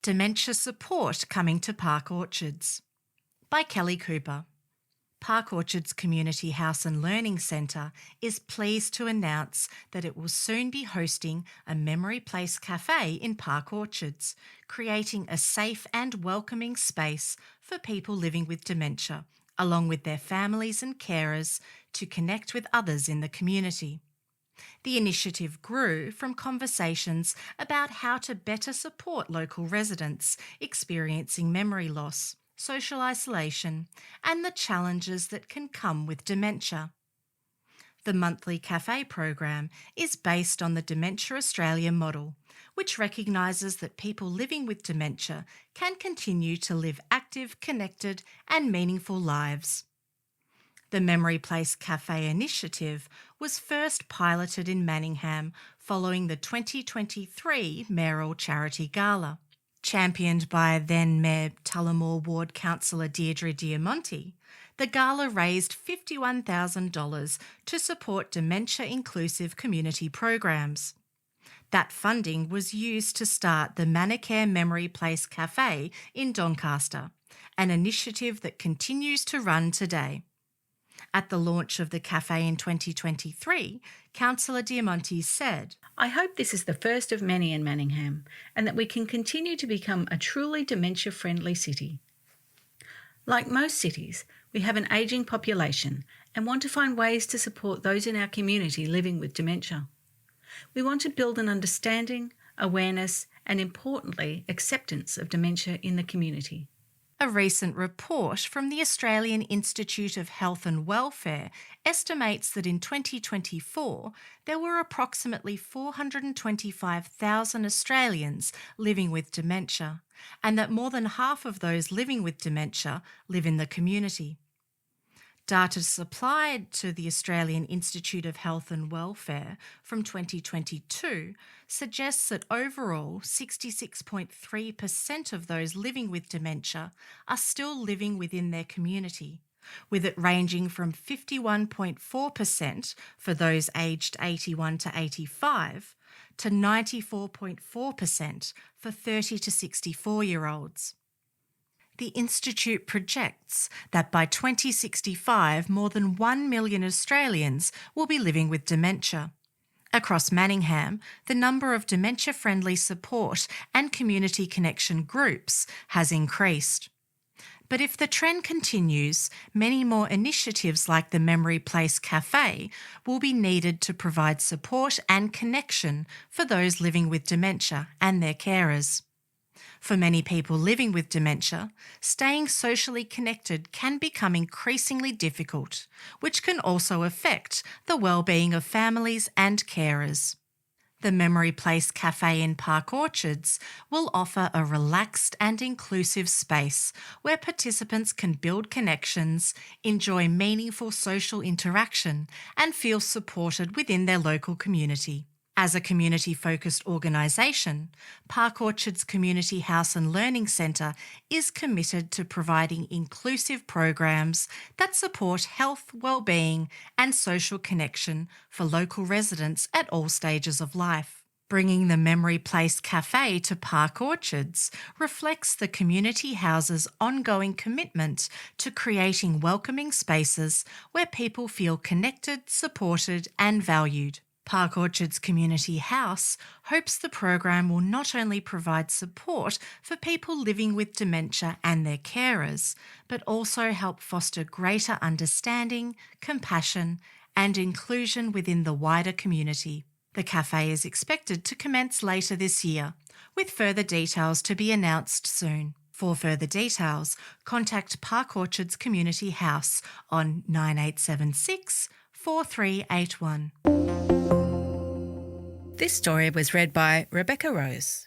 Dementia Support Coming to Park Orchards by Kelly Cooper. Park Orchards Community House and Learning Centre is pleased to announce that it will soon be hosting a Memory Place Cafe in Park Orchards, creating a safe and welcoming space for people living with dementia, along with their families and carers, to connect with others in the community. The initiative grew from conversations about how to better support local residents experiencing memory loss, social isolation, and the challenges that can come with dementia. The monthly cafe program is based on the Dementia Australia model, which recognises that people living with dementia can continue to live active, connected, and meaningful lives. The Memory Place Cafe initiative was first piloted in Manningham following the 2023 Mayoral Charity Gala. Championed by then Mayor Tullamore Ward Councillor Deirdre Diamonte, the gala raised $51,000 to support dementia-inclusive community programs. That funding was used to start the Manicare Memory Place Cafe in Doncaster, an initiative that continues to run today. At the launch of the cafe in 2023, Councillor Diamonte said, "I hope this is the first of many in Manningham and that we can continue to become a truly dementia-friendly city. Like most cities, we have an ageing population and want to find ways to support those in our community living with dementia. We want to build an understanding, awareness and, importantly, acceptance of dementia in the community." A recent report from the Australian Institute of Health and Welfare estimates that in 2024 there were approximately 425,000 Australians living with dementia, and that more than half of those living with dementia live in the community. Data supplied to the Australian Institute of Health and Welfare from 2022 suggests that overall 66.3% of those living with dementia are still living within their community, with it ranging from 51.4% for those aged 81 to 85 to 94.4% for 30 to 64-year-olds. The Institute projects that by 2065, more than 1 million Australians will be living with dementia. Across Manningham, the number of dementia-friendly support and community connection groups has increased. But if the trend continues, many more initiatives like the Memory Place Cafe will be needed to provide support and connection for those living with dementia and their carers. For many people living with dementia, staying socially connected can become increasingly difficult, which can also affect the well-being of families and carers. The Memory Place Cafe in Park Orchards will offer a relaxed and inclusive space where participants can build connections, enjoy meaningful social interaction, and feel supported within their local community. As a community-focused organisation, Park Orchards Community House and Learning Centre is committed to providing inclusive programs that support health, well-being and social connection for local residents at all stages of life. Bringing the Memory Place Cafe to Park Orchards reflects the community house's ongoing commitment to creating welcoming spaces where people feel connected, supported and valued. Park Orchards Community House hopes the program will not only provide support for people living with dementia and their carers, but also help foster greater understanding, compassion, and inclusion within the wider community. The cafe is expected to commence later this year, with further details to be announced soon. For further details, contact Park Orchards Community House on 9876 4381. This story was read by Rebecca Rose.